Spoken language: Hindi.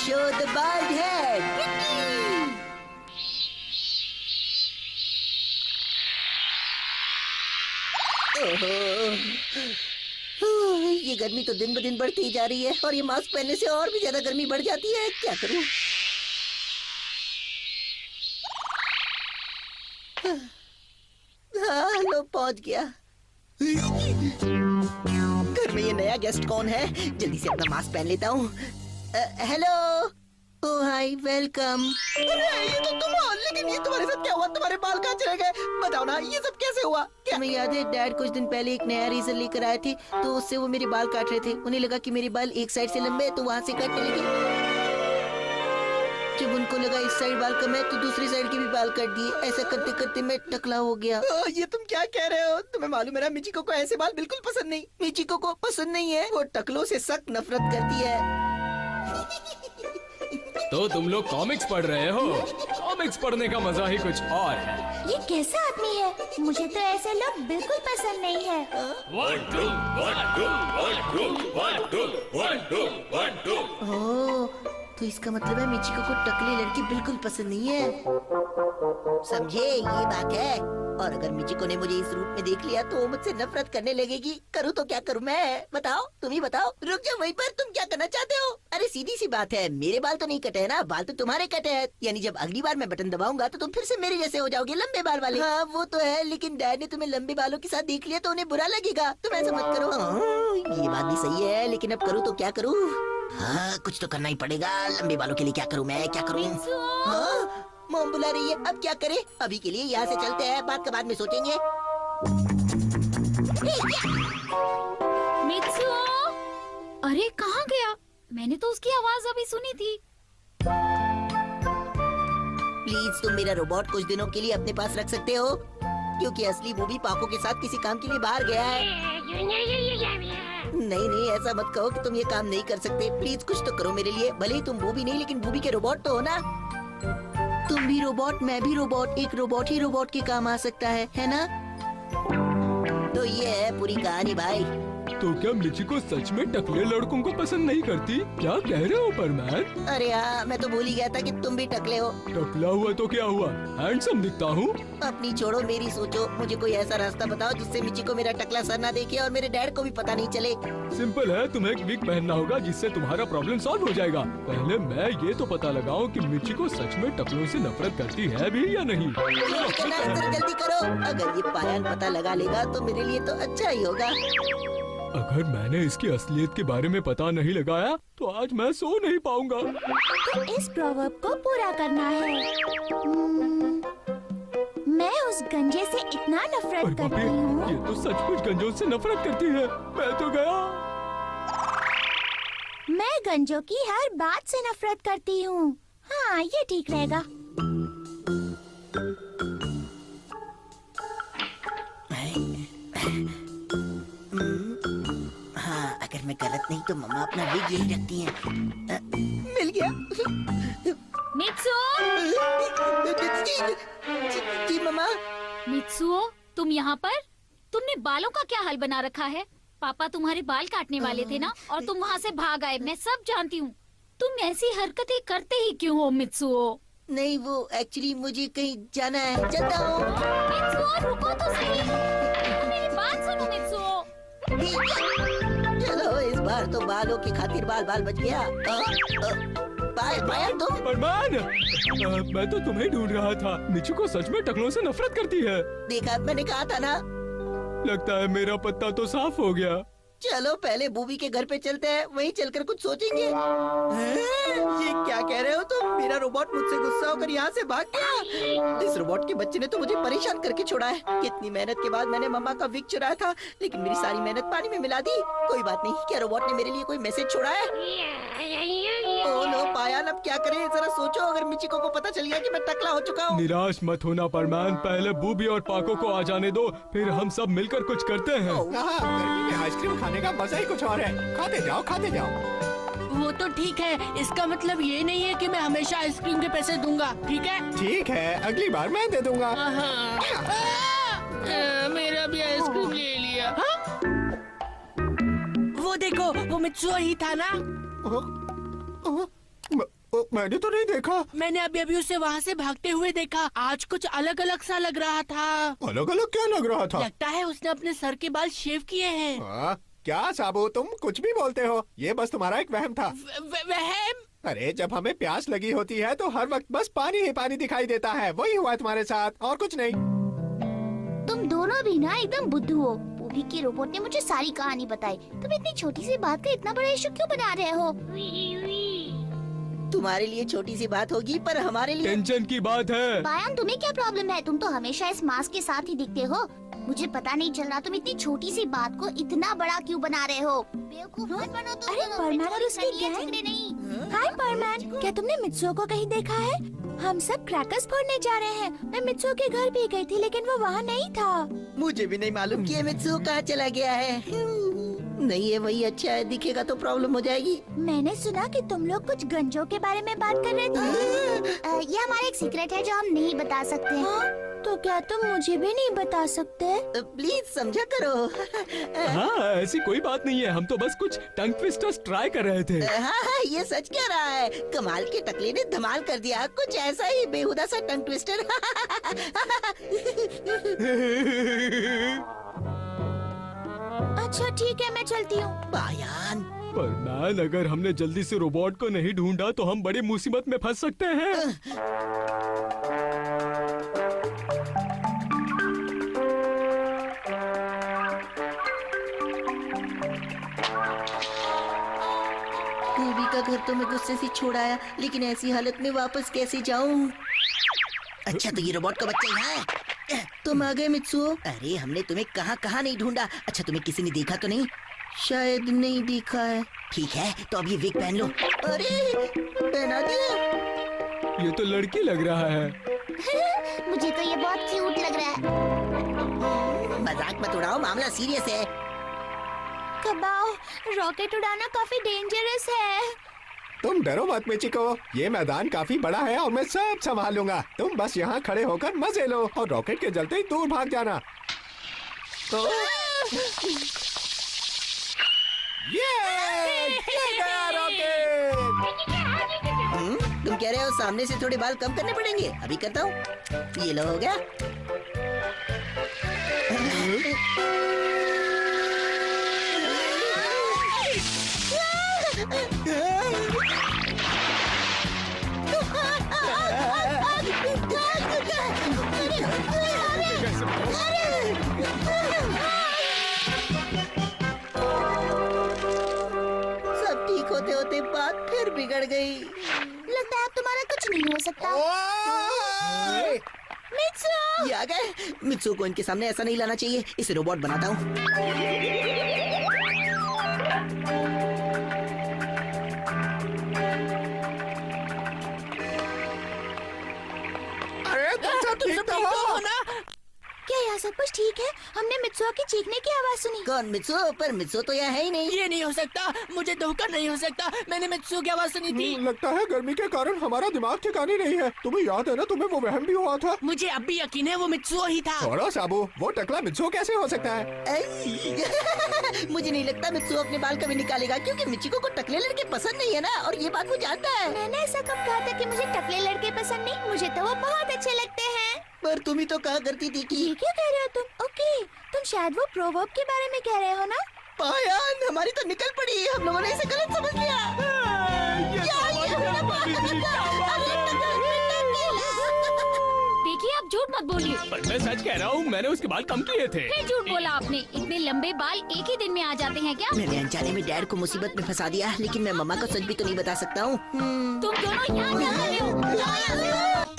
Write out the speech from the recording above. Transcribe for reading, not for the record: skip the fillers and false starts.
Show the bald head. ये गर्मी तो दिन ब दिन बढ़ती ही जा रही है और ये मास्क पहनने से और भी ज्यादा गर्मी बढ़ जाती है। क्या करूं? हाँ, लो पहुंच गया। घर में ये नया गेस्ट कौन है? जल्दी से अपना मास्क पहन लेता हूँ। हेलो। ओह हाय, वेलकम। अरे ये तो तुम हो, लेकिन ये तुम्हारे साथ क्या हुआ? तुम्हारे बाल कहाँ चले गए? बताओ ना, ये सब कैसे हुआ? क्या तुम्हें याद है डैड कुछ दिन पहले एक नया रेजर लेकर आए थे, तो उससे वो मेरे बाल काट रहे थे। उन्हें लगा कि मेरे बाल एक साइड से लंबे हैं, तो वहाँ से काटने लगे। जब उनको लगा इस साइड बाल कम है, तो दूसरी साइड के भी बाल काट दिए। ऐसा करते करते मैं टकला हो गया। ये तुम क्या कह रहे हो? तुम्हें मालूम है ना, मिचिको को ऐसे बाल बिल्कुल पसंद नहीं। मिचिको को पसंद नहीं है, वो टकलों से सख्त नफरत करती है। तो तुम लोग कॉमिक्स पढ़ रहे हो? कॉमिक्स पढ़ने का मजा ही कुछ और है। ये कैसा आदमी है? मुझे तो ऐसे लोग बिल्कुल पसंद नहीं है। 1 2 1 2 1 2 1 2 1 2 1 2। ओह, तो इसका मतलब है मिचिको को टकली लड़की बिल्कुल पसंद नहीं है। समझे, ये बात है। और अगर मिचिको ने मुझे इस रूप में देख लिया तो वो मुझसे नफरत करने लगेगी। करूँ तो क्या करूँ मैं? बताओ, तुम ही बताओ। रुक जाओ वहीं पर। तुम क्या करना चाहते हो? अरे सीधी सी बात है, मेरे बाल तो नहीं कटे हैं ना, बाल तो तुम्हारे कटे हैं। यानी जब अगली बार मैं बटन दबाऊंगा तो तुम फिर से मेरे जैसे हो जाओगे, लंबे बाल वाले। हाँ वो तो है, लेकिन डैड ने तुम्हें लंबे बालों के साथ देख लिया तो उन्हें बुरा लगेगा। तुम ऐसा मत करो। ये बात भी सही है, लेकिन अब करूँ तो क्या करूँ? हाँ, कुछ तो करना ही पड़ेगा। लंबे बालों के लिए क्या करूँ मैं? क्या करूँ? हाँ, मॉम बुला रही है, अब क्या करें? अभी के लिए यहाँ से चलते हैं, बात का बाद में सोचेंगे। मित्सुओ! अरे कहाँ गया? मैंने तो उसकी आवाज अभी सुनी थी। प्लीज तुम मेरा रोबोट कुछ दिनों के लिए अपने पास रख सकते हो, क्योंकि असली बूबी पाको के साथ किसी काम के लिए बाहर गया है। नहीं नहीं, ऐसा मत कहो कि तुम ये काम नहीं कर सकते। प्लीज कुछ तो करो मेरे लिए। भले ही तुम बूबी नहीं, लेकिन बूबी के रोबोट तो हो ना। तुम भी रोबोट, मैं भी रोबोट, एक रोबोट ही रोबोट के काम आ सकता है ना? तो ये है पूरी कहानी भाई। तो क्या मिचिको सच में टकले लड़कों को पसंद नहीं करती? क्या कह रहे हो परमैन? अरे हाँ, मैं तो भूल ही गया था कि तुम भी टकले हो। टकला हुआ तो क्या हुआ? हैंडसम दिखता हूँ। अपनी छोड़ो, मेरी सोचो। मुझे कोई ऐसा रास्ता बताओ जिससे मिचिको मेरा टकला सर ना देखे और मेरे डैड को भी पता नहीं चले। सिंपल है, तुम्हें एक विग पहनना होगा जिससे तुम्हारा प्रॉब्लम सॉल्व हो जाएगा। पहले मैं ये तो पता लगाऊं कि मिचिको सच में टकलों से नफरत करती है भी या नहीं। जल्दी करो। अगर ये पायन पता लगा लेगा तो मेरे लिए तो अच्छा ही होगा। अगर मैंने इसकी असलियत के बारे में पता नहीं लगाया तो आज मैं सो नहीं पाऊंगा। तो इस प्रोवर्ब को पूरा करना है। मैं उस गंजे से इतना नफरत करती हूँ। ये तो सचमुच गंजों से नफरत करती है। मैं तो गया। मैं गंजों की हर बात से नफरत करती हूँ। हाँ, ये ठीक रहेगा। हाँ, अगर मैं गलत नहीं तो मम्मा अपना विग यही रखती हैं। मिल गया। मित्सुओ! जी मम्मा। मित्सुओ, तुम यहाँ पर? तुमने बालों का क्या हाल बना रखा है? पापा तुम्हारे बाल काटने वाले थे ना, और तुम वहाँ से भाग आए। मैं सब जानती हूँ। तुम ऐसी हरकतें करते ही क्यों हो मित्सुओ? नहीं, वो एक्चुअली मुझे कहीं जाना है। चलता हूँ। मित्सुओ, रुको तो सही। मेरी बात सुनो मित्सुओ। चलो, इस बार तो बालों की खातिर बाल बच गया। पायल तुम? परमान, मैं तो तुम्हें ढूंढ रहा था। मिचिको सच में टकलों से नफरत करती है। देखा, मैंने कहा था ना। लगता है मेरा पत्ता तो साफ हो गया। चलो पहले बूबी के घर पे चलते हैं, वहीं चलकर कुछ सोचेंगे। ये क्या कह रहे हो तुम? मेरा रोबोट मुझसे गुस्सा होकर यहाँ से भाग गया। इस रोबोट के बच्चे ने तो मुझे परेशान करके छोड़ा है। कितनी मेहनत के बाद मैंने मम्मा का विग चुराया था, लेकिन मेरी सारी मेहनत पानी में मिला दी। कोई बात नहीं, क्या रोबोट ने मेरे लिए कोई मैसेज छोड़ा है? ओह नो पायन, अब क्या करें? जरा सोचो, अगर मिचिको को पता चल गया कि मैं टकला हो चुका हूँ। निराश मत होना परमान, पहले बूबी और पाको को आ जाने दो, फिर हम सब मिलकर कुछ करते हैं। गर्मी में आइसक्रीम खाने का मजा ही कुछ और है। खाते जाओ खाते जाओ। वो तो ठीक है, इसका मतलब ये नहीं है कि मैं हमेशा आइसक्रीम के पैसे दूंगा, ठीक है? ठीक है, अगली बार मैं दे दूंगा। मेरा भी आइसक्रीम ले लिया। वो देखो, वो मित्सुओ ही था ना? मैंने तो नहीं देखा। मैंने अभी अभी उसे वहाँ से भागते हुए देखा। आज कुछ अलग अलग सा लग रहा था। अलग अलग क्या लग रहा था? लगता है उसने अपने सर के बाल शेव किए हैं। क्या साबू, तुम कुछ भी बोलते हो। ये बस तुम्हारा एक वहम था। वहम? अरे जब हमें प्यास लगी होती है तो हर वक्त बस पानी ही पानी दिखाई देता है। वही हुआ तुम्हारे साथ और कुछ नहीं। तुम दोनों भी ना एकदम बुद्धू हो। पूभी की रोबोट ने मुझे सारी कहानी बताई। तुम इतनी छोटी सी बात का इतना बड़ा इशू क्यों बना रहे हो? तुम्हारे लिए छोटी सी बात होगी पर हमारे लिए टेंशन की बात है। बायान, तुम्हें क्या प्रॉब्लम है? तुम तो हमेशा इस मास्क के साथ ही दिखते हो। मुझे पता नहीं चल रहा तुम इतनी छोटी सी बात को इतना बड़ा क्यों बना रहे हो। बेवकूफ मत बनो तुम। अरे परमैन और उसकी गैंग। नहीं। हाय परमैन, क्या तुमने मित्सुओ को कहीं देखा है? हम सब क्रैकर्स फोड़ने जा रहे हैं। मैं मित्सुओ के घर भी गई थी लेकिन वो वहाँ नहीं था। मुझे भी नहीं मालूम कि ये मित्सुओ कहाँ चला गया है। नहीं है वही अच्छा है, दिखेगा तो प्रॉब्लम हो जाएगी। मैंने सुना कि तुम लोग कुछ गंजों के बारे में बात कर रहे थे। ये हमारा एक सीक्रेट है जो हम नहीं बता सकते। हाँ? तो क्या तुम मुझे भी नहीं बता सकते? प्लीज समझा करो। हाँ ऐसी कोई बात नहीं है, हम तो बस कुछ टंग ट्विस्टर्स ट्राई कर रहे थे। हाँ ये सच कह रहा है। कमाल के टकले ने धमाल कर दिया। कुछ ऐसा ही बेहुदा सा टंग ट्विस्टर। अच्छा ठीक है, मैं चलती हूँ। बायान, पर मैन, अगर हमने जल्दी से रोबोट को नहीं ढूंढा तो हम बड़ी मुसीबत में फंस सकते हैं। पूवी का घर तो मैं गुस्से से छोड़ आया, लेकिन ऐसी हालत में वापस कैसे जाऊं? अच्छा तो ये रोबोट का बच्चा यहाँ है। तुम आ गए मित्सुओ। अरे हमने तुम्हें कहाँ कहाँ नहीं ढूंढा। अच्छा तुम्हें किसी ने देखा तो नहीं? शायद नहीं देखा है। ठीक है तो अब ये विग पहन लो। अरे पहना दिया। ये तो लड़की लग रहा है। मुझे तो ये बहुत क्यूट लग रहा है। मजाक मत उड़ाओ, मामला सीरियस है। कबाओ, रॉकेट उड़ाना काफी डेंजरस है। तुम डरो मत मिचिको, ये मैदान काफी बड़ा है और मैं सब संभाल लूंगा। तुम बस यहाँ खड़े होकर मजे लो और रॉकेट के जलते ही दूर भाग जाना। तो ये गया रॉकेट। तुम कह रहे हो सामने से थोड़े बाल कम करने पड़ेंगे? अभी करता हूँ। ये लो हो गया। सब ठीक होते होते बात फिर बिगड़ गई। लगता है अब तुम्हारा कुछ नहीं हो सकता। मित्सु ये आ गए। मित्सु को इनके सामने ऐसा नहीं लाना चाहिए। इसे रोबोट बनाता हूँ। अरे तुम सब ठीक तो हो ना? क्या यहाँ सब कुछ ठीक है? हमने मित्सुओ की चीखने की आवाज सुनी। कौन मित्सु? पर मित्सु तो यहाँ है ही नहीं। ये नहीं हो सकता। मुझे धोखा नहीं हो सकता। मैंने मित्सु की आवाज सुनी थी। लगता है गर्मी के कारण हमारा दिमाग ठिकाने नहीं है। तुम्हें याद है ना, तुम्हें वो वहम भी हुआ था। मुझे अब भी यकीन है वो मित्सु ही था। छोड़ो साबू, वो टकला मित्सु कैसे हो सकता है? मुझे नहीं लगता मित्सु अपने बाल कभी निकालेगा, क्योंकि मिचिको को टकले लड़के पसंद नहीं है ना, और ये बात वो जानता है। मैंने ऐसा कब कहा था कि मुझे टकले लड़के पसंद नहीं? मुझे तो वो बहुत अच्छे लगते हैं। पर तुम ही तो कहा करती थी कि ये क्या कह रहे हो तुम? ओके, तुम शायद वो प्रोवर्ब के बारे में कह रहे हो ना? पायान हमारी तो निकल पड़ी। हम लोगों ने इसे गलत समझ लिया। देखिए आप झूठ मत बोलिए। पर मैं सच कह रहा हूँ, मैंने उसके बाल कम किए थे। फिर झूठ बोला आपने। इतने लंबे बाल एक ही दिन में आ जाते हैं क्या? मैंने अनजाने में डैड को मुसीबत में फंसा दिया, लेकिन मैं मम्मा को सच भी तो नहीं बता सकता हूँ। तुम दोनों यहाँ क्या कर रहे हो? जाओ यहाँ से।